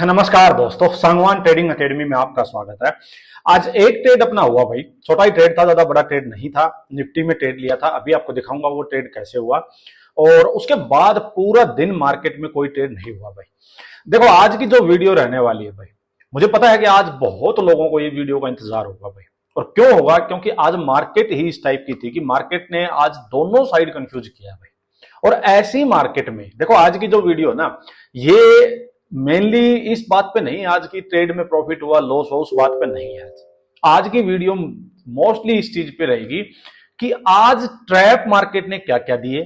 नमस्कार दोस्तों, Sangwan trading academy में आपका स्वागत है। आज एक ट्रेड अपना हुआ भाई, छोटा ही ट्रेड था, ज्यादा बड़ा ट्रेड नहीं था। निफ्टी में ट्रेड लिया था, अभी आपको दिखाऊंगा वो ट्रेड कैसे हुआ। और उसके बाद पूरा दिन मार्केट में कोई ट्रेड नहीं हुआ भाई। देखो आज की जो वीडियो रहने वाली है भाई, मुझे पता है कि आज बहुत लोगों को ये वीडियो का इंतजार होगा भाई। और क्यों होगा? क्योंकि आज मार्केट ही इस टाइप की थी कि मार्केट ने आज दोनों साइड कंफ्यूज किया भाई। और ऐसी मार्केट में देखो आज की जो वीडियो ना, ये मेनली इस बात पे नहीं, आज की ट्रेड में प्रॉफिट हुआ लॉस हुआ उस बात पे नहीं है। आज की वीडियो मोस्टली इस चीज पे रहेगी कि आज ट्रैप मार्केट ने क्या क्या दिए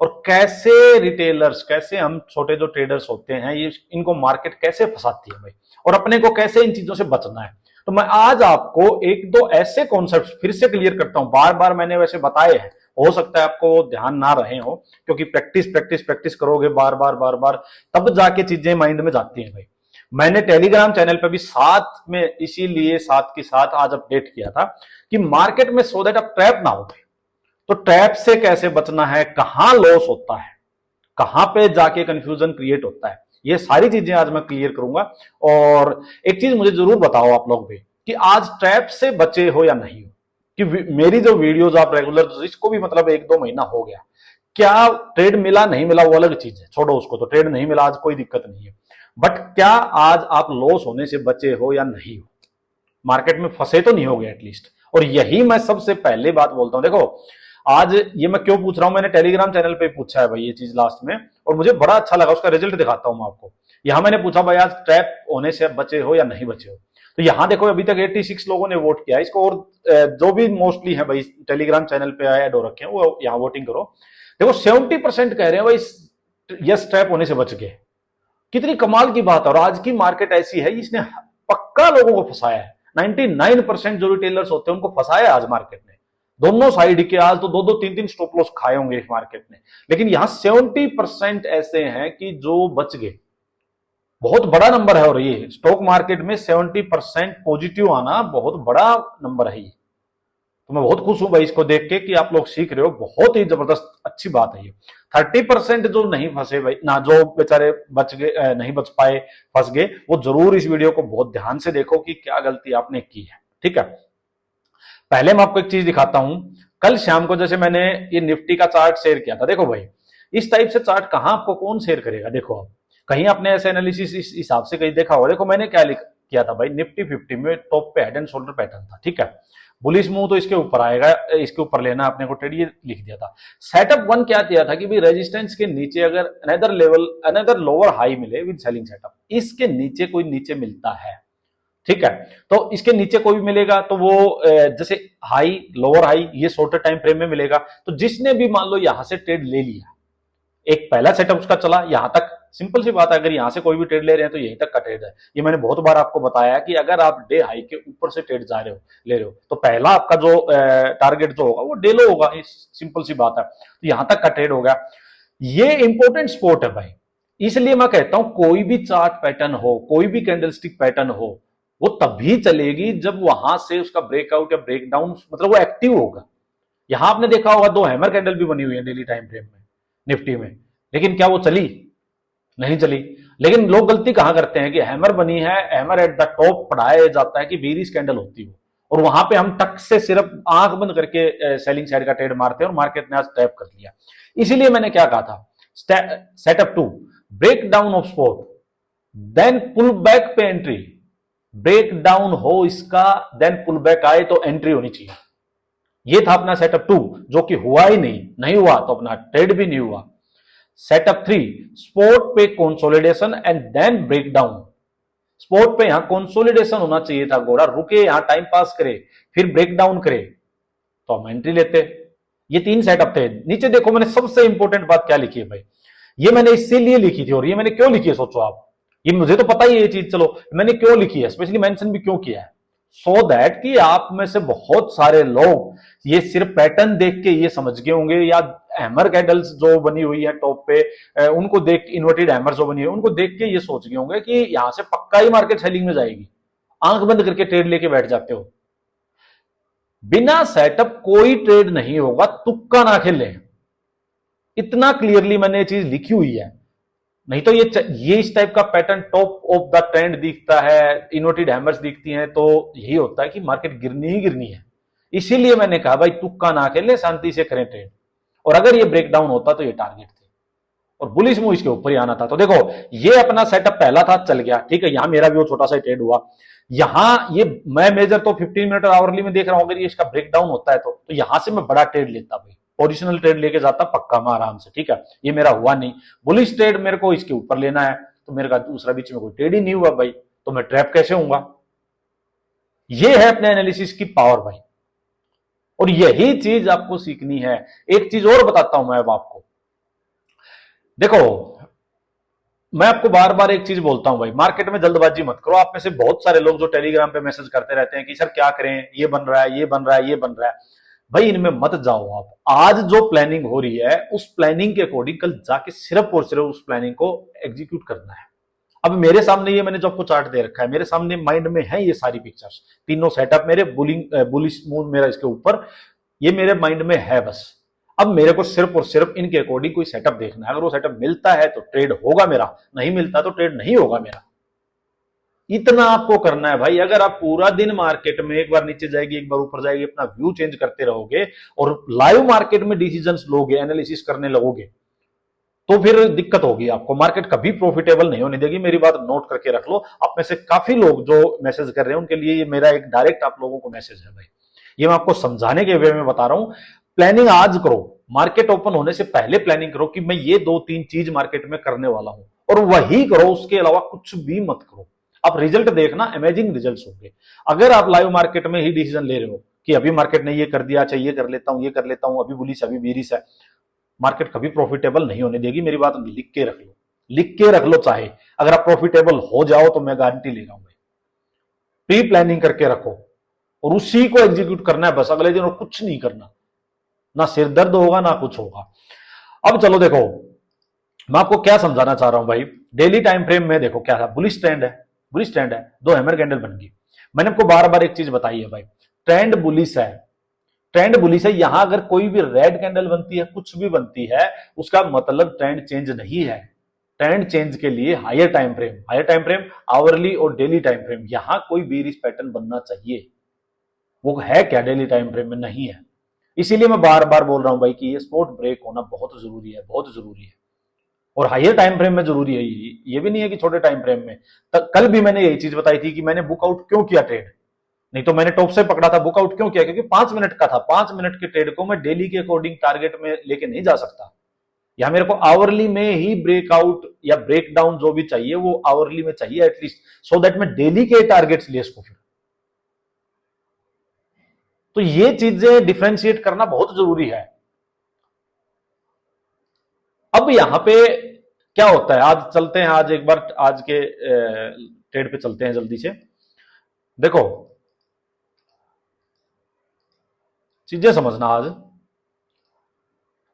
और कैसे रिटेलर्स, कैसे हम छोटे जो ट्रेडर्स होते हैं ये इनको मार्केट कैसे फंसाती है भाई, और अपने को कैसे इन चीजों से बचना है। तो मैं आज आपको एक दो ऐसे कॉन्सेप्ट फिर से क्लियर करता हूं। बार बार मैंने वैसे बताए हैं, हो सकता है आपको ध्यान ना रहे हो, क्योंकि प्रैक्टिस प्रैक्टिस प्रैक्टिस करोगे बार बार तब जाके चीजें माइंड में जाती हैं भाई। मैंने टेलीग्राम चैनल पे भी साथ में इसीलिए साथ के साथ आज अपडेट किया था कि मार्केट में सो दैट आप ट्रैप ना हो भाई। तो ट्रैप से कैसे बचना है, कहां लॉस होता है, कहां पे जाके कंफ्यूजन क्रिएट होता है, ये सारी चीजें आज मैं क्लियर करूंगा। और एक चीज मुझे जरूर बताओ आप लोग भी कि आज ट्रैप से बचे हो या नहीं हो। कि मेरी जो वीडियोस आप रेगुलर, जिसको भी मतलब एक दो महीना हो गया, क्या ट्रेड मिला नहीं मिला वो अलग चीज है, छोड़ो उसको। तो ट्रेड नहीं मिला आज कोई दिक्कत नहीं है, बट क्या आज आप लॉस होने से बचे हो या नहीं हो, मार्केट में फंसे तो नहीं हो गए एटलीस्ट। और यही मैं सबसे पहले बात बोलता हूं। देखो आज ये मैं क्यों पूछ रहा हूं, मैंने टेलीग्राम चैनल पे पूछा है भाई ये चीज लास्ट में, और मुझे बड़ा अच्छा लगा, उसका रिजल्ट दिखाता हूं मैं आपको। यहां मैंने पूछा भाई आज ट्रैप होने से बचे हो या नहीं बचे हो, तो यहां देखो अभी तक 86 लोगों ने वोट किया इसको। और जो भी मोस्टली है भाई टेलीग्राम चैनल पे ऐड हो रखे हैं वो यहां वोटिंग करो। देखो 70% कह रहे हैं भाई यस ट्रैप होने से बच गए। कितनी कमाल की बात है। और आज की मार्केट ऐसी है, इसने पक्का लोगों को फंसाया है। 99% जो रिटेलर्स होते हैं उनको फंसाया आज मार्केट ने, दोनों साइड के। आज तो दो दो तीन तीन स्टॉप लॉस खाए होंगे इस मार्केट ने, लेकिन यहां 70% ऐसे हैं कि जो बच गए। बहुत बड़ा नंबर है। और ये स्टॉक मार्केट में 70% पॉजिटिव आना बहुत बड़ा नंबर है ये। तो मैं बहुत खुश हूं भाई इसको देख के कि आप लोग सीख रहे हो, बहुत ही जबरदस्त अच्छी बात है ये। 30% जो नहीं फंसे भाई ना, जो बेचारे बच गए, नहीं बच पाए, फंस गए, वो जरूर इस वीडियो को बहुत ध्यान से देखो कि क्या गलती आपने की है। ठीक है, पहले मैं आपको एक चीज दिखाता हूं। कल शाम को जैसे मैंने ये निफ्टी का चार्ट शेयर किया था, देखो भाई इस टाइप से चार्ट कहां आपको कौन शेयर करेगा। देखो आप कहीं आपने ऐसे एनालिसिस इस हिसाब से कहीं देखा हो। देखो मैंने क्या किया था भाई, निफ्टी 50 में टॉप पे हेड एंड शोल्डर पैटर्न था। ठीक है, बुलिश मूव तो इसके ऊपर आएगा, इसके ऊपर लेना अपने को ट्रेड, ये लिख दिया था। सेटअप वन क्या दिया था कि भाई रेजिस्टेंस के नीचे अगर another level, another lower high मिले विद सेलिंग सेटअप, इसके नीचे कोई नीचे मिलता है, ठीक है, तो इसके नीचे कोई भी मिलेगा तो वो जैसे हाई लोअर हाई ये शॉर्टर टाइम फ्रेम में मिलेगा। तो जिसने भी मान लो यहां से ट्रेड ले लिया, एक पहला सेटअप उसका चला यहां तक, सिंपल सी बात है, अगर यहां से कोई भी ट्रेड ले रहे हैं तो यहीं तक का ट्रेड है। ये मैंने बहुत बार आपको बताया कि अगर आप डे हाई के ऊपर से ट्रेड जा रहे हो, ले रहे हो, तो पहला आपका जो टारगेट जो होगा वो डे लो होगा, सिंपल सी बात है। तो यहां तक का ट्रेड हो गया। ये इंपॉर्टेंट स्पोर्ट है भाई, इसलिए मैं कहता हूं कोई भी चार्ट पैटर्न हो, कोई भी कैंडलस्टिक पैटर्न हो, वो तभी चलेगी जब वहां से उसका ब्रेकआउट या ब्रेकडाउन, मतलब वो एक्टिव होगा। यहां आपने देखा होगा दो हैमर कैंडल भी बनी हुई है डेली टाइम फ्रेम में निफ्टी में, लेकिन क्या वो चली? नहीं चली। लेकिन लोग गलती कहां करते हैं कि हैमर बनी है, हैमर एट द टॉप पढ़ाया जाता है कि बेरिश कैंडल होती है, और वहां पे हम टक से सिर्फ आंख बंद करके सेलिंग साइड का ट्रेड मारते हैं, और मार्केट ने आज टैप कर लिया। इसीलिए मैंने क्या कहा था, setup to break down of support, then pull back पे एंट्री। ब्रेक डाउन हो इसका, देन पुल बैक आए तो एंट्री होनी चाहिए। ये था अपना सेटअप टू, जो कि हुआ ही नहीं हुआ तो अपना ट्रेड भी नहीं हुआ। सेटअप थ्री, स्पोर्ट पे consolidation and then break down. Support पे यहां कंसोलिडेशन होना चाहिए था, घोड़ा रुके यहां टाइम पास करे फिर ब्रेक डाउन करे तो हम एंट्री लेते। ये तीन सेटअप थे। नीचे देखो मैंने सबसे इंपॉर्टेंट बात क्या लिखी है भाई, ये मैंने इसीलिए लिखी थी, और ये मैंने क्यों लिखी है सोचो आप, ये मुझे तो पता ही है ये चीज, चलो मैंने क्यों लिखी है, स्पेशली मेंशन भी क्यों किया है, सो दैट कि आप में से बहुत सारे लोग ये सिर्फ पैटर्न देख के ये समझ गए होंगे, या हैमर कैंडल्स जो बनी हुई है टॉप पे उनको देख, इन्वर्टेड हैमर जो बनी है उनको देख के ये सोच गए होंगे कि यहां से पक्का ही मार्केट सेलिंग में जाएगी, आंख बंद करके ट्रेड लेके बैठ जाते हो। बिना सेटअप कोई ट्रेड नहीं होगा, तुक्का ना खेलें। इतना क्लियरली मैंने ये चीज लिखी हुई है। नहीं तो ये इस टाइप का pattern top of the trend दिखता है, इन्वर्टेड हैमर्स दिखती हैं, तो यही होता है कि मार्केट गिरनी ही गिरनी है। इसीलिए मैंने कहा भाई तुक्का ना खेले, शांति से करें ट्रेड। और अगर ये ब्रेकडाउन होता तो ये टारगेट थे और बुलिश मूव इसके ऊपर ही आना था। तो देखो ये अपना सेटअप पहला था, चल गया, ठीक है। यहां मेरा भी वो छोटा सा ट्रेड हुआ। यहां ये मैं मेजर तो 15 मिनट और आवरली में देख रहा हूं, अगर ये इसका ब्रेकडाउन होता है तो यहां से मैं बड़ा ट्रेड लेता भाई, पोजिशनल ट्रेड लेके जाता पक्का मैं आराम से, ठीक है। ये मेरा हुआ नहीं, बुलिश ट्रेड मेरे को इसके ऊपर लेना है, तो मेरे का दूसरा बीच में कोई ट्रेड ही नहीं हुआ भाई, तो मैं ट्रैप कैसे होऊंगा। ये है अपने एनालिसिस की पावर भाई, और यही चीज आपको सीखनी है। एक चीज और बताता हूं मैं अब आपको, देखो मैं आपको बार बार एक चीज बोलता हूं भाई, मार्केट में जल्दबाजी मत करो। आप में से बहुत सारे लोग जो टेलीग्राम पे मैसेज करते रहते हैं कि सर क्या करें, ये बन रहा है, ये बन रहा है, ये बन रहा है, भाई इनमें मत जाओ आप। आज जो प्लानिंग हो रही है उस प्लानिंग के अकॉर्डिंग कल जाके सिर्फ और सिर्फ उस प्लानिंग को एग्जीक्यूट करना है। अब मेरे सामने ये मैंने जो आपको चार्ट दे रखा है, मेरे सामने माइंड में है ये सारी पिक्चर्स, तीनों सेटअप मेरे बुलिश मूव मेरा इसके ऊपर, ये मेरे माइंड में है बस। अब मेरे को सिर्फ और सिर्फ इनके अकॉर्डिंग कोई सेटअप देखना है। अगर वो सेटअप मिलता है तो ट्रेड होगा मेरा, नहीं मिलता तो ट्रेड नहीं होगा मेरा। इतना आपको करना है भाई। अगर आप पूरा दिन मार्केट में एक बार नीचे जाएगी एक बार ऊपर जाएगी अपना व्यू चेंज करते रहोगे और लाइव मार्केट में डिसीजंस लोगे, एनालिसिस करने लगोगे, तो फिर दिक्कत होगी आपको। मार्केट कभी प्रॉफिटेबल नहीं होने देगी, मेरी बात नोट करके रख लो। आप में से काफी लोग जो मैसेज कर रहे हैं उनके लिए ये मेरा एक डायरेक्ट आप लोगों को मैसेज है भाई, ये मैं आपको समझाने के वे में बता रहा हूं। प्लानिंग आज करो, मार्केट ओपन होने से पहले प्लानिंग करो कि मैं ये 2-3 चीज मार्केट में करने वाला हूं, और वही करो, उसके अलावा कुछ भी मत करो। आप रिजल्ट देखना, अमेजिंग रिजल्ट्स होंगे। अगर आप लाइव मार्केट में ही डिसीजन ले रहे हो कि अभी मार्केट ने ये कर दिया, अच्छा ये कर लेता हूं, ये कर लेता हूं, अभी बुलिश अभी बीरिश है, मार्केट कभी प्रॉफिटेबल नहीं होने देगी। मेरी बात लिख के रख लो, लिख के रख लो। चाहे अगर आप प्रॉफिटेबल हो जाओ तो मैं गारंटी ले रहा हूं भाई। प्री प्लानिंग करके रखो और उसी को एग्जीक्यूट करना है बस, अगले दिन और कुछ नहीं करना, ना सिर दर्द होगा ना कुछ होगा। अब चलो देखो मैं आपको क्या समझाना चाह रहा हूं भाई। डेली टाइम फ्रेम में देखो क्या था, बुलिश ट्रेंड है, बुलिश ट्रेंड है, 2 हैमर कैंडल बन गई। मैंने आपको बार बार एक चीज बताई है भाई, ट्रेंड बुलिश है, ट्रेंड बुलिश है। यहां अगर कोई भी रेड कैंडल बनती है, कुछ भी बनती है, उसका मतलब ट्रेंड चेंज नहीं है। ट्रेंड चेंज के लिए हायर टाइम फ्रेम, आवरली और डेली टाइम फ्रेम, यहां कोई बीरिश पैटर्न बनना चाहिए। वो है क्या डेली टाइम फ्रेम में? नहीं है। इसीलिए मैं बार बार बोल रहा हूं भाई कि ये स्पॉट ब्रेक होना बहुत जरूरी है, बहुत जरूरी है। और हायर टाइम फ्रेम में जरूरी है, ये भी नहीं है कि छोटे टाइम फ्रेम में। कल भी मैंने यही चीज बताई थी कि मैंने बुकआउट क्यों किया ट्रेड, नहीं तो मैंने टॉप से पकड़ा था। बुकआउट क्यों किया? क्योंकि 5 मिनट का था, 5 मिनट के ट्रेड को मैं डेली के अकॉर्डिंग टारगेट में लेके नहीं जा सकता। या मेरे को आवरली में ही ब्रेकआउट या ब्रेक डाउन जो भी चाहिए वो आवरली में चाहिए एटलीस्ट, सो दैट मैं डेली के टारगेट्स ले सकूं। फिर तो ये चीजें डिफरेंशिएट करना बहुत जरूरी है। अब यहां पे क्या होता है, आज चलते हैं, आज एक बार आज के ट्रेड पे चलते हैं जल्दी से। देखो चीजें समझना, आज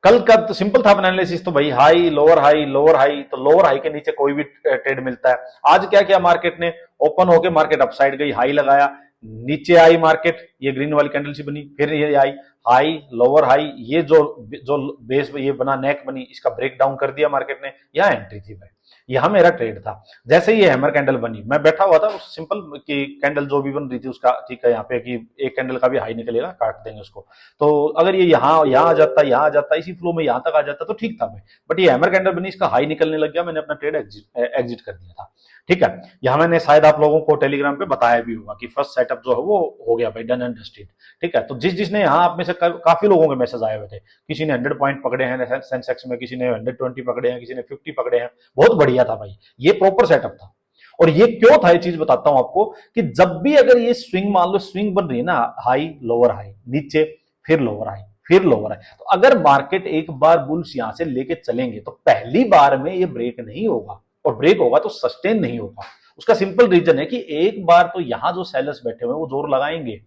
कल का तो सिंपल था अपना एनालिसिस, तो भाई high lower high lower high, तो लोअर हाई के नीचे कोई भी ट्रेड मिलता है। आज क्या किया मार्केट ने, ओपन होके मार्केट अपसाइड गई, हाई लगाया, नीचे आई मार्केट, ये ग्रीन वाली कैंडल सी बनी, फिर ये आई हाई लोअर हाई, ये जो जो बेस ये बना नेक बनी, इसका ब्रेक डाउन कर दिया मार्केट ने, यहां एंट्री थी भाई, यहां मेरा ट्रेड था। जैसे ये हैमर कैंडल बनी, मैं बैठा हुआ था सिंपल कि कैंडल जो भी बन रही थी उसका, ठीक है, यहाँ पे कि एक कैंडल का भी हाई निकलेगा, काट देंगे उसको। तो अगर ये यहाँ आ जाता, यहाँ आ जाता, इसी फ्लो में यहाँ तक आ जाता तो ठीक था भाई, बट ये हैमर कैंडल बनी, इसका हाई निकलने लग गया, मैंने अपना ट्रेड एग्जिट कर दिया था। ठीक है, यहां मैंने शायद आप लोगों को टेलीग्राम पे बताया भी होगा कि फर्स्ट सेटअप जो है वो हो गया भाई, डन एंड डस्टेड। ठीक है, तो जिसने यहाँ आप में से काफी लोगों के मैसेज आए हुए थे, किसी ने 100 पॉइंट पकड़े हैं सेंसेक्स में, किसी ने 120 पकड़े हैं, किसी ने 50 पकड़े हैं, बहुत बढ़िया था भाई, ये प्रॉपर सेटअप था। और ये क्यों था, ये चीज बताता हूं आपको, कि जब भी अगर ये स्विंग, मान लो स्विंग बन रही है ना, हाई लोअर हाई, नीचे फिर लोअर हाई फिर लोअर हाई, तो अगर मार्केट एक बार बुल्स यहां से लेके चलेंगे तो पहली बार में ये ब्रेक नहीं होगा, और ब्रेक होगा तो सस्टेन नहीं होगा। उसका सिंपल रीजन है कि एक बार तो यहां जो सेलर्स बैठे हुए हैं वो जोर लगाएंगे,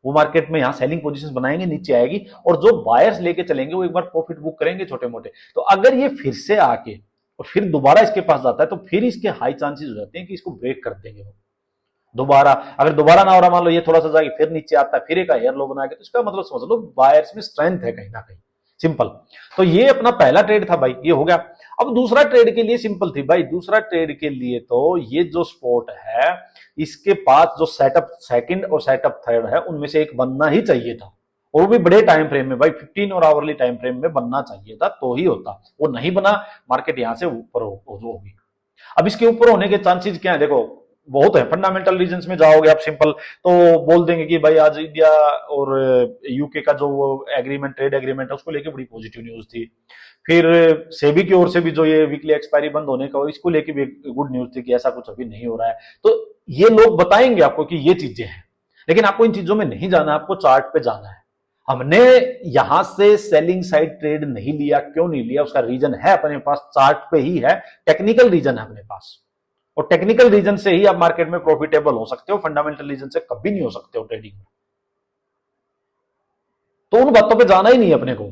वो मार्केट में यहां सेलिंग पोजीशन बनाएंगे, नीचे आएगी, और जो बायर्स लेके चलेंगे वो एक बार प्रॉफिट बुक करेंगे छोटे मोटे। तो अगर ये फिर से आके और फिर दोबारा इसके पास जाता है तो फिर इसके हाई चांसेस हो जाते हैं कि इसको ब्रेक कर देंगे वो दोबारा। अगर दोबारा ना हो रहा, मान लो ये थोड़ा सा जाएगी फिर नीचे आता है, फिर एक हायर लो बनाएगा, तो इसका मतलब समझ लो बायर्स में स्ट्रेंथ है कहीं ना कहीं। सिंपल। तो ये अपना पहला ट्रेड था भाई, ये हो गया। अब दूसरा ट्रेड के लिए सिंपल थी भाई, दूसरा ट्रेड के लिए तो ये जो स्पॉट है इसके पास जो सेटअप सेकंड और सेटअप थर्ड है उनमें से एक बनना ही चाहिए था, और वो भी बड़े टाइम फ्रेम में भाई, 15 और आवरली टाइम फ्रेम में बनना चाहिए था तो ही होता, वो नहीं बना, मार्केट यहां से ऊपर होगी। अब इसके ऊपर होने के चांसेस क्या है, देखो बहुत है। फंडामेंटल रीजंस में जाओगे आप सिंपल तो बोल देंगे कि भाई आज इंडिया और यूके का जो वो एग्रीमेंट, ट्रेड एग्रीमेंट है, उसको लेके बड़ी पॉजिटिव न्यूज थी। फिर सेबी की ओर से भी जो ये वीकली एक्सपायरी बंद होने का, इसको लेके भी गुड न्यूज थी कि ऐसा कुछ अभी नहीं हो रहा है। तो ये लोग बताएंगे आपको कि ये चीजें हैं, लेकिन आपको इन चीजों में नहीं जाना, आपको चार्ट पे जाना है। हमने यहां से सेलिंग साइड ट्रेड नहीं लिया, क्यों नहीं लिया, उसका रीजन है अपने पास, चार्ट पे ही है, टेक्निकल रीजन है अपने पास, और टेक्निकल रीजन से ही आप मार्केट में प्रॉफिटेबल हो सकते हो, फंडामेंटल रीजन से कभी नहीं हो सकते हो ट्रेडिंग में। तो उन बातों पे जाना ही नहीं है अपने को।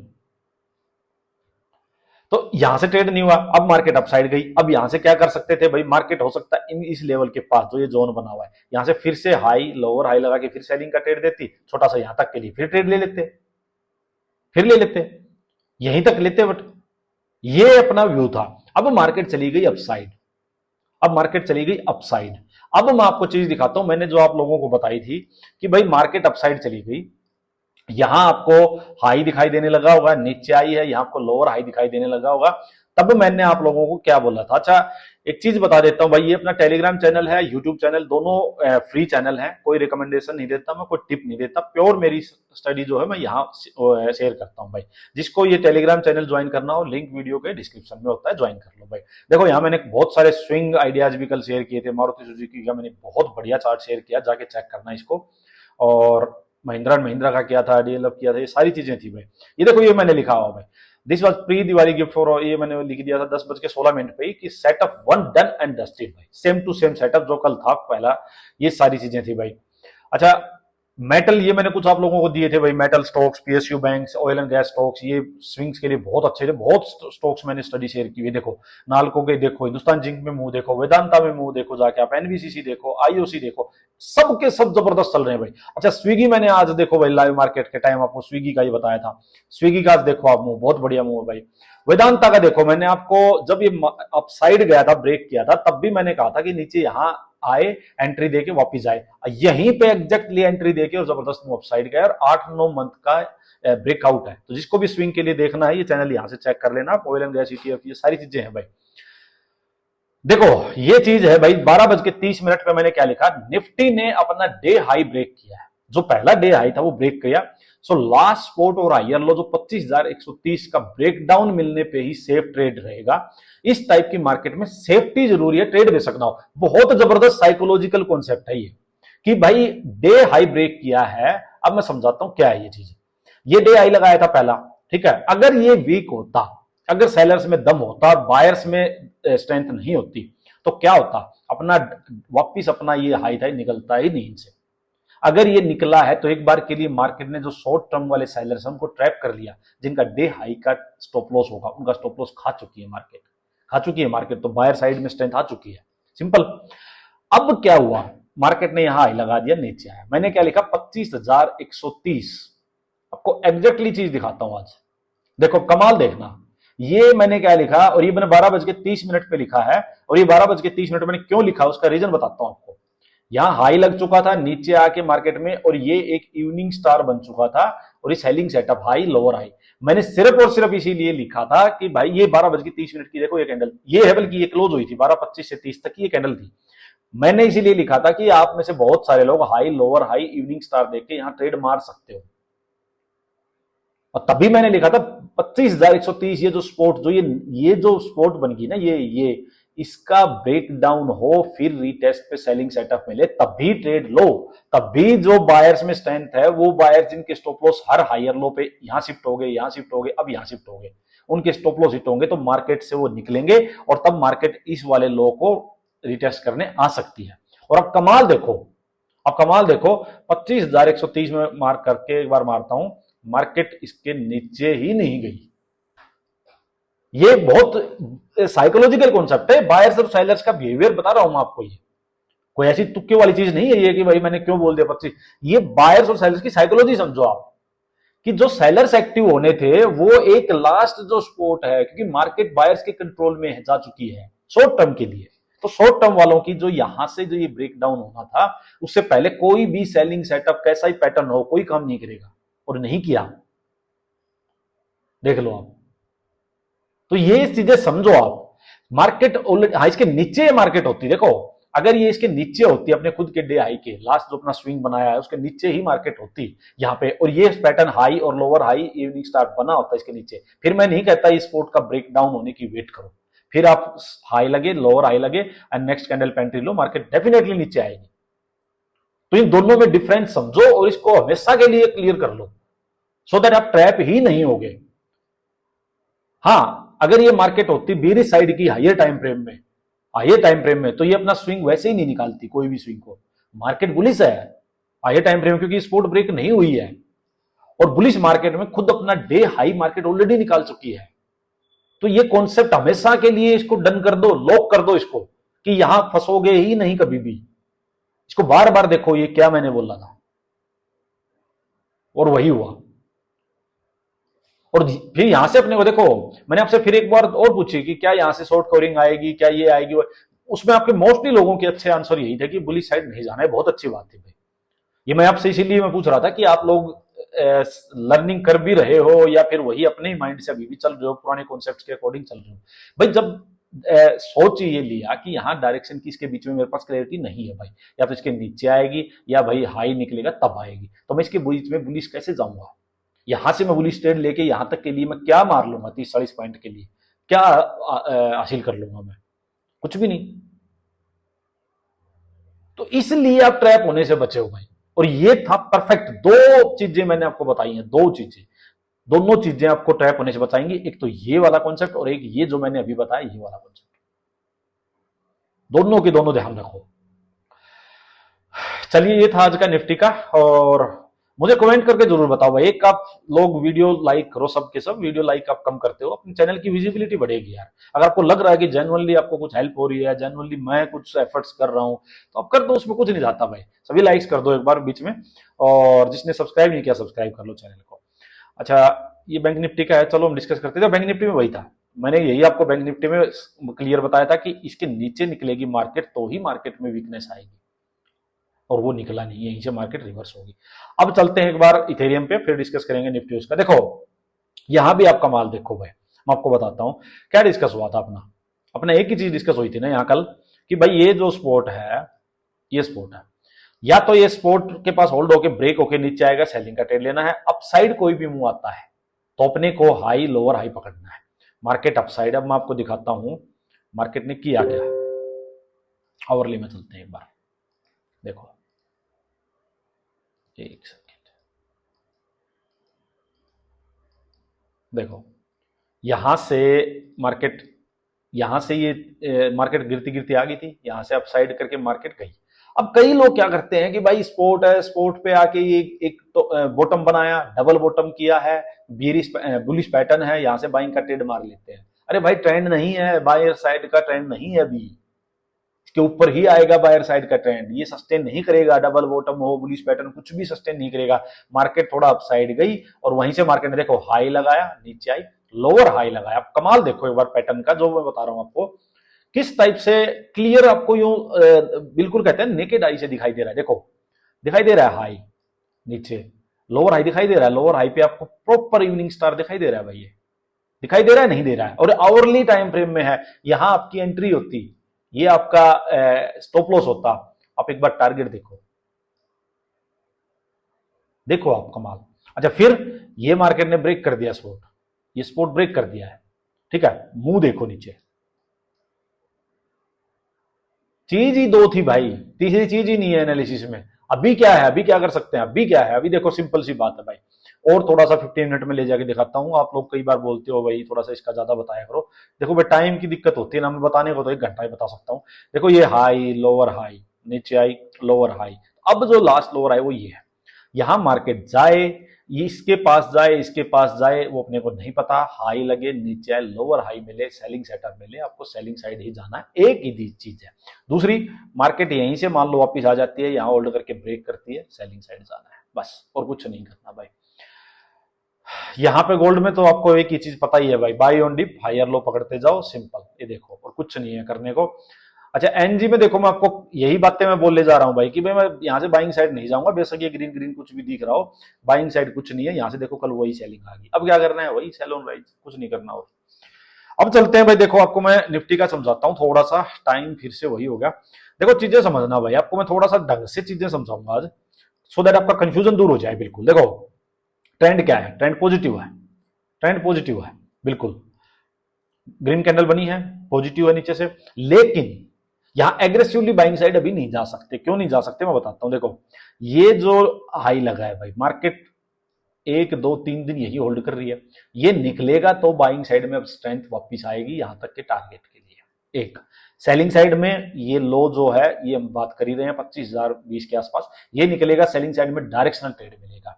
तो यहां से ट्रेड नहीं हुआ, अब मार्केट अपसाइड गई। अब यहां से क्या कर सकते थे भाई, मार्केट हो सकता है इन इस लेवल के पास जो ये जोन बना हुआ है, यहां से फिर से हाई लोअर हाई लगा के फिर सेलिंग का ट्रेड देती, छोटा सा यहां तक के लिए फिर ट्रेड ले लेते, फिर ले लेते, यहीं तक लेते, बट ये अपना व्यू था। अब मार्केट चली गई अपसाइड, अब मार्केट चली गई अपसाइड। अब मैं आपको चीज दिखाता हूं, मैंने जो आप लोगों को बताई थी कि भाई मार्केट अपसाइड चली गई, यहां आपको हाई दिखाई देने लगा होगा, नीचे आई है, यहां आपको लोअर हाई दिखाई देने लगा होगा। तब मैंने आप लोगों को क्या बोला था। अच्छा एक चीज बता देता हूं भाई, ये अपना टेलीग्राम चैनल है, यूट्यूब चैनल, दोनों फ्री चैनल है, कोई रिकमेंडेशन नहीं देता मैं, कोई टिप नहीं देता, प्योर मेरी स्टडी जो है मैं यहाँ शेयर करता हूँ भाई। जिसको ये टेलीग्राम चैनल ज्वाइन करना हो, लिंक वीडियो के डिस्क्रिप्शन में होता है, ज्वाइन कर लो भाई। देखो यहाँ मैंने बहुत सारे स्विंग आइडियाज भी कल शेयर किए थे, मारुति सुजुकी का मैंने बहुत बढ़िया चार्ट शेयर किया, जाके चेक करना इसको। और महिंद्रा एंड महिंद्रा का किया था, डीएलएफ किया था, ये सारी चीजें थी भाई। ये देखो ये मैंने लिखा हुआ भाई, this was pre Diwali gift for, ये मैंने लिख दिया था 10:16 पे ही कि सेटअप 1 डन एंड डस्टेड भाई, सेम टू सेम सेटअप जो कल था पहला, ये सारी चीजें थी भाई। अच्छा मेटल ये मैंने कुछ आप लोगों को दिए थे भाई, metal stocks, PSU banks, oil and gas stocks, ये स्विंग्स के लिए बहुत अच्छे थे, बहुत स्टॉक्स मैंने स्टडी शेयर की हुई। देखो नाल्को के देखो, हिंदुस्तान जिंक में मूव देखो, वेदांता में मूव देखो, जाके आप एनबीसीसी देखो, आईओसी देखो, सब के सब जबरदस्त चल रहे हैं भाई। अच्छा स्विगी मैंने आज देखो भाई लाइव मार्केट के टाइम आपको स्विगी का ही बताया था, स्विगी का देखो आप मूव, बहुत बढ़िया मूव भाई। वेदांता का देखो, मैंने आपको जब ये अपसाइड गया था, ब्रेक किया था, तब भी मैंने कहा था कि नीचे यहां आए, एंट्री देके वापस आए, यहीं पे एग्जैक्टली एंट्री देके और जबरदस्त मूव अपसाइड गया, और 8-9 मंथ का ब्रेकआउट है। तो जिसको भी स्विंग के लिए देखना है ये चैनल यहां से चेक कर लेना, ऑयल एंड गैस ईटीएफ, ये सारी चीजें हैं भाई। देखो ये चीज है भाई, 12:30 पे मैंने क्या लिखा, निफ्टी ने अपना डे हाई ब्रेक किया है, जो पहला डे हाई था वो ब्रेक किया। सो लास्ट स्पॉट और हायर लो जो 25,130 का ब्रेकडाउन मिलने पे ही सेफ ट्रेड रहेगा। इस टाइप की मार्केट में सेफ्टी जरूरी है, ट्रेड बेच सकना हो। बहुत जबरदस्त साइकोलॉजिकल कॉन्सेप्ट है ये कि भाई डे हाई ब्रेक किया है। अब मैं समझाता हूं क्या है ये चीज। ये डे हाई लगाया था पहला, ठीक है, अगर ये वीक होता, अगर सेलर्स में दम होता, बायर्स में स्ट्रेंथ नहीं होती, तो क्या होता, अपना वापिस अपना ये हाई था निकलता ही नहीं इनसे। अगर ये निकला है तो एक बार के लिए मार्केट ने जो शॉर्ट टर्म वाले सेलर्स उनको ट्रैप कर लिया, जिनका डे हाई का स्टॉप लॉस होगा, उनका स्टॉप लॉस खा चुकी है मार्केट, खा चुकी है मार्केट, तो बायर साइड में स्ट्रेंथ आ चुकी है, सिंपल। अब क्या हुआ, मार्केट ने यहां हाई लगा दिया, नीचे आया, मैंने क्या लिखा 25,130। आपको एग्जैक्टली चीज दिखाता हूं आज, देखो कमाल देखना। ये मैंने क्या लिखा, और ये मैंने 12:30 पे लिखा है, और ये 12:30 मैंने क्यों लिखा उसका रीजन बताता हूं आपको। यहां हाई लग चुका था नीचे आके मार्केट में, और ये एक इवनिंग स्टार बन चुका था, और ये selling setup high lower high. मैंने सिर्फ और सिर्फ इसीलिए लिखा था कि भाई ये 12:30 की देखो ये कैंडल, ये है, बल्कि ये क्लोज हुई थी 12:25 से 30 तक की ये कैंडल थी। मैंने इसीलिए लिखा था कि आप में से बहुत सारे लोग high lower high evening star देख के यहां ट्रेड मार सकते हो, और तभी मैंने लिखा था 25,130। ये जो स्पोर्ट जो ये जो स्पोर्ट बन गई ना, ये इसका ब्रेकडाउन हो, फिर रीटेस्ट पे सेलिंग सेटअप मिले, तभी ट्रेड लो। तभी जो बायर्स में स्ट्रेंथ है, वो बायर्स जिनके स्टॉप लॉस हर हायर लो पे यहां शिफ्ट हो गए, यहां शिफ्ट हो गए, अब यहां शिफ्ट हो गए, उनके स्टॉप लॉस हिट होंगे, तो मार्केट से वो निकलेंगे, और तब मार्केट इस वाले लो को रिटेस्ट करने आ सकती है। और अब कमाल देखो, अब कमाल देखो, 25,130 में मार्क करके एक बार मारता हूं, मार्केट इसके नीचे ही नहीं गई। ये बहुत साइकोलॉजिकल कॉन्सेप्ट है, बायर्स और सेलर्स का बिहेवियर बता रहा हूं मैं आपको। ये कोई ऐसी तुक्के वाली चीज नहीं है ये कि भाई मैंने क्यों बोल दिया 25। ये बायर्स और सेलर्स की साइकोलॉजी समझो आप, कि जो सेलर्स एक्टिव होने थे वो एक लास्ट जो सपोर्ट है, क्योंकि मार्केट बायर्स के कंट्रोल में जा चुकी है शॉर्ट टर्म के लिए, तो शॉर्ट टर्म वालों की जो यहां से जो ये ब्रेक डाउन होना था, उससे पहले कोई भी सेलिंग सेटअप कैसा ही पैटर्न हो कोई काम नहीं करेगा, और नहीं किया। देख लो आप, तो ये चीजें समझो आप। मार्केट इसके नीचे मार्केट होती, देखो अगर ये इसके नीचे होती अपने खुद के डे हाई के, लास्ट जो अपना स्विंग बनाया है उसके नीचे ही मार्केट होती यहाँ पे, और ये पैटर्न हाई और लोअर हाई इवनिंग स्टार्ट बना होता है इसके नीचे, फिर मैं नहीं कहता इस स्पोर्ट का ब्रेक डाउन होने की वेट करो, फिर आप हाई लगे लोअर हाई लगे and next candle pantry low, market definitely नीचे आएगी। तो इन दोनों में डिफरेंस समझो और इसको हमेशा के लिए क्लियर कर लो, सो दैट आप ट्रैप ही नहीं होगे। हाँ, अगर ये मार्केट होती बेरिश साइड की हायर टाइम फ्रेम में, तो ये अपना स्विंग वैसे ही नहीं निकालती कोई भी स्विंग को। मार्केट बुलिश है हायर टाइम फ्रेम, क्योंकि स्पोर्ट ब्रेक नहीं हुई है, और बुलिश मार्केट में खुद अपना डे हाई मार्केट ऑलरेडी निकाल चुकी है। तो ये कॉन्सेप्ट हमेशा के लिए इसको डन कर दो, लॉक कर दो इसको, कि यहां फंसोगे ही नहीं कभी भी। इसको बार बार देखो ये क्या मैंने बोला था, और वही हुआ। और फिर यहां से अपने को देखो, मैंने आपसे फिर एक बार और पूछी कि क्या यहां से शॉर्ट कवरिंग आएगी, क्या ये आएगी, उसमें आपके मोस्टली लोगों के अच्छे आंसर यही थे कि बुलिश साइड नहीं जाना है। बहुत अच्छी बात थी भाई, ये मैं आपसे इसीलिए मैं पूछ रहा था कि आप लोग लर्निंग कर भी रहे हो या फिर वही अपने माइंड से अभी भी चल रहे हो, पुराने कॉन्सेप्ट के अकॉर्डिंग चल रहे हो। भाई जब सोच ये लिया कि यहाँ डायरेक्शन की इसके बीच में मेरे पास क्लैरिटी नहीं है भाई, या तो इसके नीचे आएगी या भाई हाई निकलेगा तब आएगी, तो मैं इसके बीच में बुलिश कैसे जाऊंगा? यहां से मैं बुलिश ट्रेड लेके यहां तक के लिए मैं क्या मार लूंगा? 30-40 पॉइंट के लिए क्या हासिल कर लूंगा मैं? कुछ भी नहीं। तो इसलिए आप ट्रैप होने से बचे हो भाई। और ये था परफेक्ट, दो चीजें मैंने आपको बताई हैं, दो चीजें, दोनों चीजें आपको ट्रैप होने से बचाएंगी। एक तो ये वाला कॉन्सेप्ट और एक ये जो मैंने अभी बताया ये वाला कॉन्सेप्ट, दोनों के दोनों ध्यान रखो। चलिए ये था आज का निफ्टी का, और मुझे कमेंट करके जरूर बताओ भाई। एक आप लोग वीडियो लाइक करो, सबके सब वीडियो लाइक आप कम करते हो, अपने चैनल की विजिबिलिटी बढ़ेगी यार। अगर आपको लग रहा है कि जेन्युइनली आपको कुछ हेल्प हो रही है, जेन्युइनली मैं कुछ एफर्ट्स कर रहा हूं, तो आप कर दो, उसमें कुछ नहीं जाता भाई। सभी लाइक्स कर दो एक बार बीच में, और जिसने सब्सक्राइब नहीं किया सब्सक्राइब कर लो चैनल को। अच्छा, ये बैंक निफ्टी का है, चलो हम डिस्कस करते थे। बैंक निफ्टी में वही था, मैंने यही आपको बैंक निफ्टी में क्लियर बताया था कि इसके नीचे निकलेगी मार्केट तो ही मार्केट में वीकनेस आएगी, और वो निकला नहीं, यहीं से मार्केट रिवर्स होगी। अब चलते हैं एक बार इथेरियम पे, फिर डिस्कस करेंगे निफ्टी उसका। देखो यहां भी आपका माल देखो भाई, मैं आपको बताता हूं क्या डिस्कस हुआ था। अपना एक ही चीज डिस्कस हुई थी ना यहाँ कल, कि भाई ये जो स्पोर्ट है, ये स्पोर्ट है, या तो ये स्पोर्ट के पास होल्ड होके ब्रेक होके नीचे आएगा, सेलिंग का ट्रेड लेना है। अपसाइड कोई भी मूव आता है तो अपने को हाई लोअर हाई पकड़ना है। मार्केट अपसाइड, अब मैं आपको दिखाता हूं मार्केट ने किया क्या। आवरली में चलते हैं एक बार, देखो एक सेकेंड, देखो यहां से मार्केट, यहां से ये मार्केट गिरती गिरती आ गई थी, यहां से अपसाइड करके मार्केट गई। अब कई लोग क्या करते हैं कि भाई स्पोर्ट है, स्पोर्ट पे आके ये एक तो बॉटम बनाया, डबल बॉटम किया है, बीरिश बुलिश पैटर्न है, यहां से बाइंग का ट्रेड मार लेते हैं। अरे भाई ट्रेंड नहीं है, बायर साइड का ट्रेंड नहीं है, अभी इसके ऊपर ही आएगा बायर साइड का ट्रेंड, ये सस्टेन नहीं करेगा। डबल बॉटम हो, बुलिश पैटर्न, कुछ भी सस्टेन नहीं करेगा। मार्केट थोड़ा अपसाइड गई और वहीं से मार्केट ने देखो हाई लगाया, नीचे आई, लोअर हाई लगाया। आप कमाल देखो एक बार पैटर्न का, जो मैं बता रहा हूं आपको किस टाइप से क्लियर आपको यूं बिल्कुल कहते हैं नेकेड आई से दिखाई दे रहा है। देखो दिखाई दे रहा है हाई, नीचे लोअर हाई दिखाई दे रहा है, लोअर हाई पे आपको प्रॉपर इवनिंग स्टार दिखाई दे रहा है भाई, ये दिखाई दे रहा है नहीं दे रहा है, और आवरली टाइम फ्रेम में है। यहां आपकी एंट्री होती, ये आपका स्टॉप लॉस होता। आप एक बार टारगेट देखो, देखो आप कमाल। अच्छा फिर ये मार्केट ने ब्रेक कर दिया स्पोर्ट, ये स्पोर्ट ब्रेक कर दिया है, ठीक है। मुंह देखो नीचे, चीज ही दो थी भाई, तीसरी चीज ही नहीं है एनालिसिस में। अभी क्या है, अभी क्या कर सकते हैं, अभी क्या है, अभी देखो सिंपल सी बात है भाई। और थोड़ा सा 15 मिनट में ले जाके दिखाता हूं। आप लोग कई बार बोलते हो भाई थोड़ा सा इसका ज्यादा बताया करो। देखो भाई टाइम की दिक्कत होती है ना, मैं बताने को तो 1 घंटा ही बता सकता हूं। देखो ये हाई लोअर हाई, नीचे आई लोअर हाई, अब जो लास्ट लोअर आई वो ये है। यहां मार्केट जाए, ये इसके पास जाए, इसके पास जाए, वो अपने को नहीं पता। हाई लगे, नीचे आए, लोअर हाई मिले, सेलिंग सेटअप मिले, आपको सेलिंग साइड ही जाना है। एक ही चीज है। दूसरी, मार्केट यहीं से मान लो वापिस आ जाती है, यहां होल्ड करके ब्रेक करती है, सेलिंग साइड जाना है बस, और कुछ नहीं करना भाई। यहाँ पे गोल्ड में तो आपको एक ही चीज पता ही है भाई, buy on dip higher low पकड़ते जाओ, सिंपल, ये देखो, और कुछ नहीं है करने को। अच्छा एनजी में देखो, मैं आपको यही बातें मैं बोलने जा रहा हूं भाई कि भाई मैं यहाँ से बाइंग साइड नहीं जाऊंगा, बेशक ये ग्रीन ग्रीन कुछ भी दिख रहा हो, बाइंग साइड कुछ नहीं है। यहाँ से देखो कल वही सेलिंग आ गई, अब क्या करना है, वही सेल ऑन राइज, कुछ नहीं करना। और अब चलते हैं भाई, देखो आपको मैं निफ्टी का समझाता हूँ थोड़ा सा, टाइम फिर से वही हो गया। देखो चीजें समझना भाई, आपको मैं थोड़ा सा ढंग से चीजें समझाऊंगा आज, सो दैट आपका कंफ्यूजन दूर हो जाए। बिल्कुल देखो ट्रेंड क्या है, ट्रेंड पॉजिटिव है, ट्रेंड पॉजिटिव है बिल्कुल, ग्रीन कैंडल बनी है, पॉजिटिव है नीचे से, लेकिन यहां एग्रेसिवली बाइंग साइड अभी नहीं जा सकते। क्यों नहीं जा सकते मैं बताता हूं। देखो ये जो हाई लगा है भाई, मार्केट 1 2 3 दिन यही होल्ड कर रही है, ये निकलेगा तो बाइंग साइड में अब स्ट्रेंथ वापस आएगी यहां तक के टारगेट के लिए। एक सेलिंग साइड में ये लो जो है, ये हम बात कर ही रहे हैं 25,020 के आसपास, ये निकलेगा सेलिंग साइड में, डायरेक्शनल ट्रेड मिलेगा,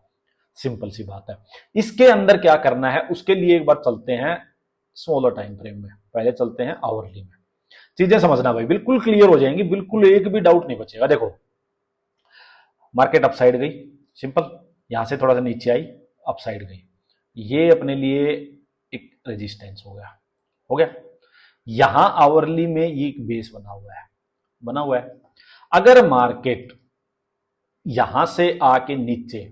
सिंपल सी बात है। इसके अंदर क्या करना है उसके लिए एक बार चलते हैं स्मॉलर टाइम फ्रेम में, पहले चलते हैं आवरली में, चीजें समझना भाई, बिल्कुल क्लियर हो जाएंगी, बिल्कुल एक भी डाउट नहीं बचेगा। देखो मार्केट अपसाइड गई, सिंपल, यहां से थोड़ा सा नीचे आई, अपसाइड गई, ये अपने लिए एक रेजिस्टेंस हो गया, हो गया। यहां आवरली में ये एक बेस बना हुआ है, बना हुआ है। अगर मार्केट यहां से आके नीचे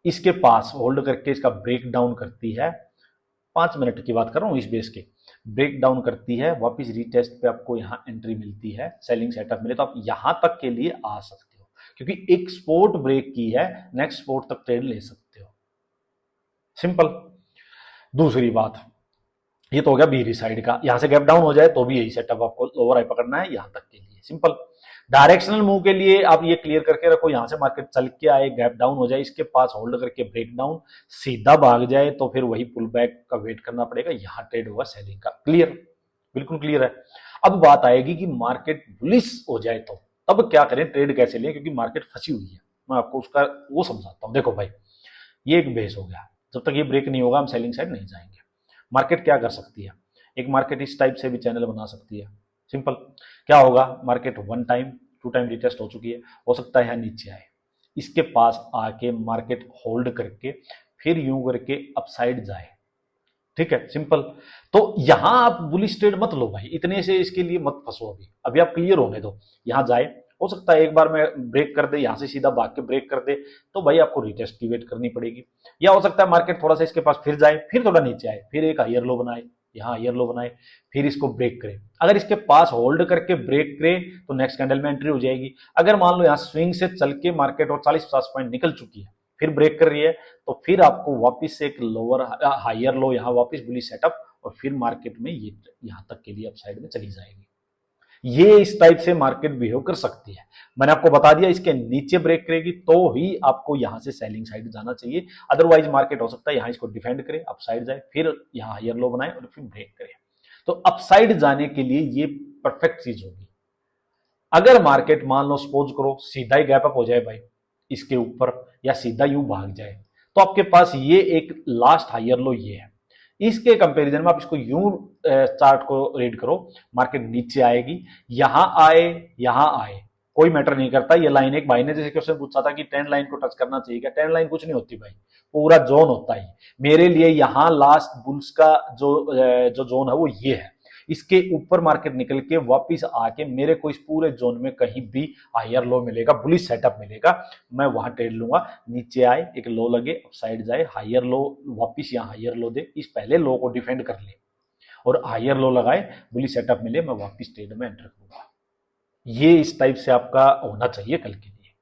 इसके पास होल्ड करके इसका ब्रेक डाउन करती है, 5 मिनट की बात कर रहा हूं, इस बेस के ब्रेक डाउन करती है, वापस रीटेस्ट पे आपको यहां एंट्री मिलती है, सेलिंग सेटअप मिले, तो आप यहां तक के लिए आ सकते हो, क्योंकि एक सपोर्ट ब्रेक की है, नेक्स्ट सपोर्ट तक ट्रेड ले सकते हो, सिंपल। दूसरी बात, ये तो हो गया बीरी साइड का, यहां से गैप डाउन हो जाए तो भी यही सेटअप आपको लोअर हाई पकड़ना है यहां तक के लिए, सिंपल। डायरेक्शनल मूव के लिए आप ये क्लियर करके रखो, यहां से मार्केट चल के आए, गैप डाउन हो जाए, इसके पास होल्ड करके ब्रेक डाउन सीधा भाग जाए तो फिर वही पुल बैक का वेट करना पड़ेगा, यहां ट्रेड होगा सेलिंग का, क्लियर, बिल्कुल क्लियर है। अब बात आएगी कि मार्केट बुलिश हो जाए तो तब क्या करें, ट्रेड कैसे लें, क्योंकि मार्केट फंसी हुई है, मैं आपको उसका वो समझाता हूं। देखो भाई ये एक बेस हो गया, जब तक ये ब्रेक नहीं होगा हम सेलिंग साइड नहीं जाएंगे। मार्केट क्या कर सकती है, एक मार्केट इस टाइप से भी चैनल बना सकती है, सिंपल। क्या होगा, मार्केट 1 टाइम 2 टाइम रिटेस्ट हो चुकी है, हो सकता है यहाँ नीचे आए, इसके पास आके मार्केट होल्ड करके फिर यूं करके अपसाइड जाए, ठीक है, सिंपल। तो यहां आप बुलिश ट्रेड मत लो भाई, इतने से इसके लिए मत फंसो, अभी अभी आप क्लियर होने दो, यहां जाए, हो सकता है एक बार में ब्रेक कर दे, यहां से सीधा भाग के ब्रेक कर दे, तो भाई आपको रिटेस्ट की वेट करनी पड़ेगी। या हो सकता है मार्केट थोड़ा सा इसके पास फिर जाए, फिर थोड़ा नीचे आए, फिर एक हायर लो बनाए, यहाँ हायर लो बनाए, फिर इसको ब्रेक करे, अगर इसके पास होल्ड करके ब्रेक करे तो नेक्स्ट कैंडल में एंट्री हो जाएगी। अगर मान लो यहाँ स्विंग से चल के मार्केट और 40-50 पॉइंट निकल चुकी है, फिर ब्रेक कर रही है, तो फिर आपको वापस से एक लोअर हायर लो, यहाँ वापस बुलिश सेटअप, और फिर मार्केट में ये यहां तक के लिए अपसाइड में चली जाएगी। ये इस टाइप से मार्केट बिहेव कर सकती है। मैंने आपको बता दिया, इसके नीचे ब्रेक करेगी तो ही आपको यहां से सेलिंग साइड जाना चाहिए, अदरवाइज मार्केट हो सकता है यहां इसको डिफेंड करे, अपसाइड जाए, फिर यहां हायर लो बनाए और फिर ब्रेक करे। तो अपसाइड जाने के लिए ये परफेक्ट चीज होगी। अगर मार्केट मान लो सपोज करो सीधा ही गैप अप हो जाए भाई इसके ऊपर, या सीधा यूं भाग जाए, तो आपके पास ये एक लास्ट हायर लो ये है, इसके कंपैरिजन में आप इसको यूं चार्ट को रीड करो, मार्केट नीचे आएगी, यहां आए, कोई मैटर नहीं करता। ये लाइन, एक भाई ने जैसे क्वेश्चन पूछा था कि ट्रेंड लाइन को टच करना चाहिए क्या, ट्रेंड लाइन कुछ नहीं होती भाई, पूरा जोन होता है। मेरे लिए यहां लास्ट बुल्स का जो जोन है वो ये है, इसके ऊपर मार्केट निकल के वापस आके मेरे को इस पूरे जोन में कहीं भी हायर लो मिलेगा, बुलिश सेटअप मिलेगा, मैं वहां ट्रेड लूंगा। नीचे आए, एक लो लगे, अपसाइड जाए, हायर लो, वापस यहाँ हायर लो दे, इस पहले लो को डिफेंड कर ले और हायर लो लगाए, बुलिश सेटअप मिले, मैं वापस ट्रेड में एंटर करूंगा। ये इस टाइप से आपका होना चाहिए कल के लिए,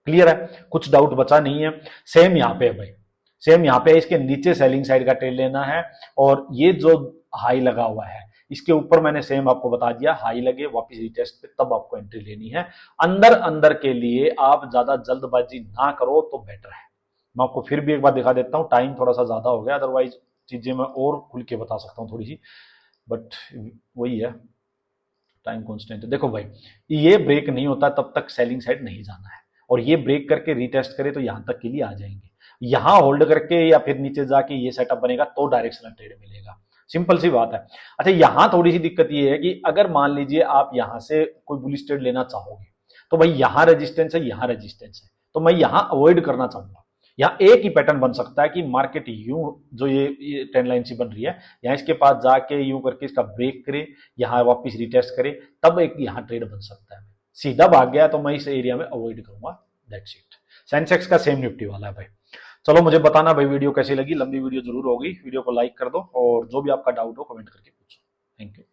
क्लियर है, कुछ डाउट बचा नहीं है। सेम यहाँ पे है भाई, सेम यहाँ पे इसके नीचे सेलिंग साइड का ट्रेड लेना है, और ये जो हाई लगा हुआ है इसके ऊपर मैंने सेम आपको बता दिया, हाई लगे वापस रिटेस्ट पे तब आपको एंट्री लेनी है। अंदर अंदर के लिए आप ज्यादा जल्दबाजी ना करो तो बेटर है। मैं आपको फिर भी एक बार दिखा देता हूँ, टाइम थोड़ा सा ज्यादा हो गया, अदरवाइज चीजें मैं और खुल के बता सकता हूँ थोड़ी सी, बट वही है, टाइम कॉन्स्टेंट। देखो भाई ये ब्रेक नहीं होता तब तक सेलिंग साइड नहीं जाना है, और ये ब्रेक करके रीटेस्ट करे तो यहां तक के लिए आ जाएंगे, यहां होल्ड करके या फिर नीचे जाके ये सेटअप बनेगा तो डायरेक्शनल ट्रेड मिलेगा, सिंपल सी बात है। अच्छा यहां थोड़ी सी दिक्कत ये है कि अगर मान लीजिए आप यहां से कोई बुलिश ट्रेड लेना चाहोगे तो भाई यहां रेजिस्टेंस है, यहां रेजिस्टेंस है, तो मैं यहां अवॉइड करना चाहूंगा, यहाँ एक ही पैटर्न बन सकता है कि मार्केट यूं जो ये ट्रेंड लाइन सी बन रही है, यहाँ इसके पास जाके यूं करके इसका ब्रेक करे, यहाँ वापस रिटेस्ट करे, तब एक यहाँ ट्रेड बन सकता है। सीधा भाग गया तो मैं इस एरिया में अवॉइड करूंगा। That's it. सेंसेक्स का सेम निफ्टी वाला है भाई। चलो मुझे बताना भाई वीडियो कैसी लगी, लंबी वीडियो जरूर होगी, वीडियो को लाइक कर दो और जो भी आपका डाउट हो कमेंट करके पूछो। Thank you.